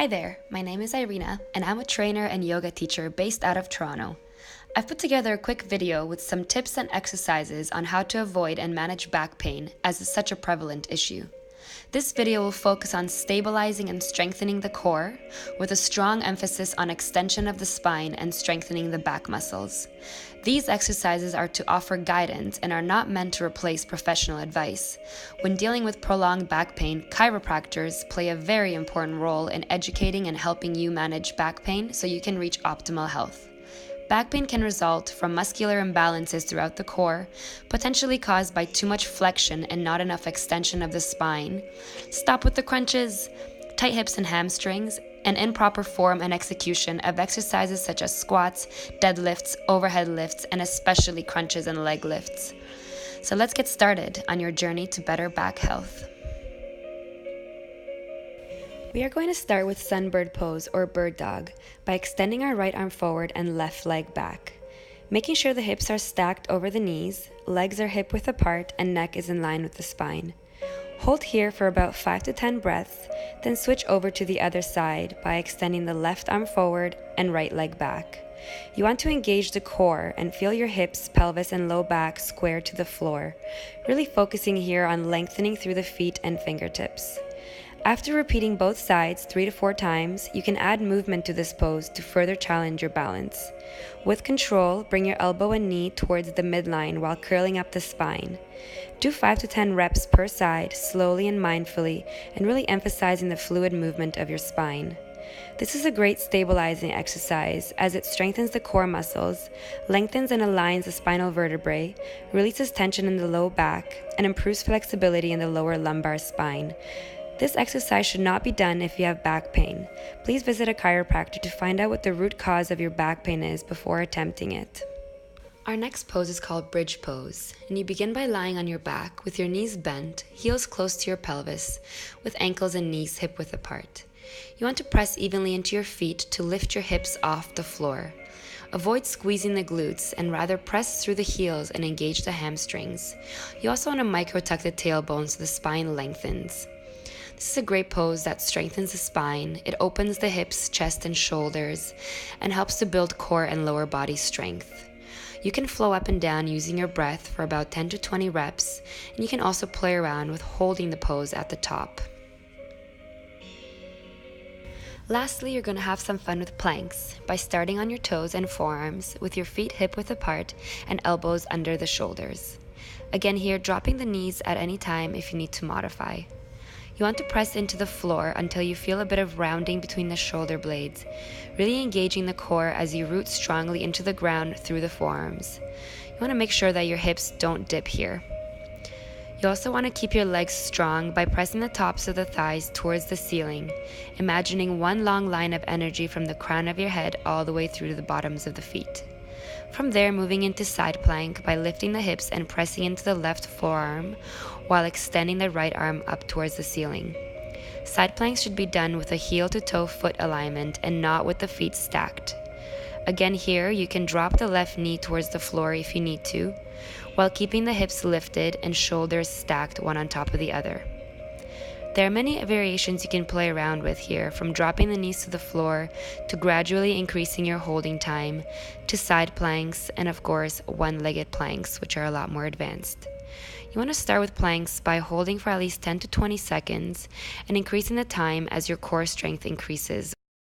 Hi there, my name is Irina, and I'm a trainer and yoga teacher based out of Toronto. I've put together a quick video with some tips and exercises on how to avoid and manage back pain, as it's such a prevalent issue. This video will focus on stabilizing and strengthening the core, with a strong emphasis on extension of the spine and strengthening the back muscles. These exercises are to offer guidance and are not meant to replace professional advice. When dealing with prolonged back pain, chiropractors play a very important role in educating and helping you manage back pain so you can reach optimal health. Back pain can result from muscular imbalances throughout the core, potentially caused by too much flexion and not enough extension of the spine. Stop with the crunches, tight hips and hamstrings, and improper form and execution of exercises such as squats, deadlifts, overhead lifts, and especially crunches and leg lifts. So let's get started on your journey to better back health. We are going to start with sunbird pose or bird dog by extending our right arm forward and left leg back. Making sure the hips are stacked over the knees, legs are hip width apart, and neck is in line with the spine. Hold here for about 5 to 10 breaths, then switch over to the other side by extending the left arm forward and right leg back. You want to engage the core and feel your hips, pelvis, and low back square to the floor, really focusing here on lengthening through the feet and fingertips. After repeating both sides 3 to 4 times, you can add movement to this pose to further challenge your balance. With control, bring your elbow and knee towards the midline while curling up the spine. Do 5 to 10 reps per side, slowly and mindfully, and really emphasizing the fluid movement of your spine. This is a great stabilizing exercise as it strengthens the core muscles, lengthens and aligns the spinal vertebrae, releases tension in the low back, and improves flexibility in the lower lumbar spine. This exercise should not be done if you have back pain. Please visit a chiropractor to find out what the root cause of your back pain is before attempting it. Our next pose is called bridge pose, and you begin by lying on your back with your knees bent, heels close to your pelvis, with ankles and knees hip width apart. You want to press evenly into your feet to lift your hips off the floor. Avoid squeezing the glutes and rather press through the heels and engage the hamstrings. You also want to micro-tuck the tailbone so the spine lengthens. This is a great pose that strengthens the spine, it opens the hips, chest, and shoulders, and helps to build core and lower body strength. You can flow up and down using your breath for about 10 to 20 reps, and you can also play around with holding the pose at the top. Lastly, you're going to have some fun with planks by starting on your toes and forearms with your feet hip width apart and elbows under the shoulders. Again here, dropping the knees at any time if you need to modify. You want to press into the floor until you feel a bit of rounding between the shoulder blades, really engaging the core as you root strongly into the ground through the forearms. You want to make sure that your hips don't dip here. You also want to keep your legs strong by pressing the tops of the thighs towards the ceiling, imagining one long line of energy from the crown of your head all the way through to the bottoms of the feet. From there, moving into side plank by lifting the hips and pressing into the left forearm while extending the right arm up towards the ceiling. Side planks should be done with a heel to toe foot alignment and not with the feet stacked. Again here, you can drop the left knee towards the floor if you need to, while keeping the hips lifted and shoulders stacked one on top of the other. There are many variations you can play around with here, from dropping the knees to the floor to gradually increasing your holding time to side planks and of course one-legged planks, which are a lot more advanced. You want to start with planks by holding for at least 10 to 20 seconds and increasing the time as your core strength increases.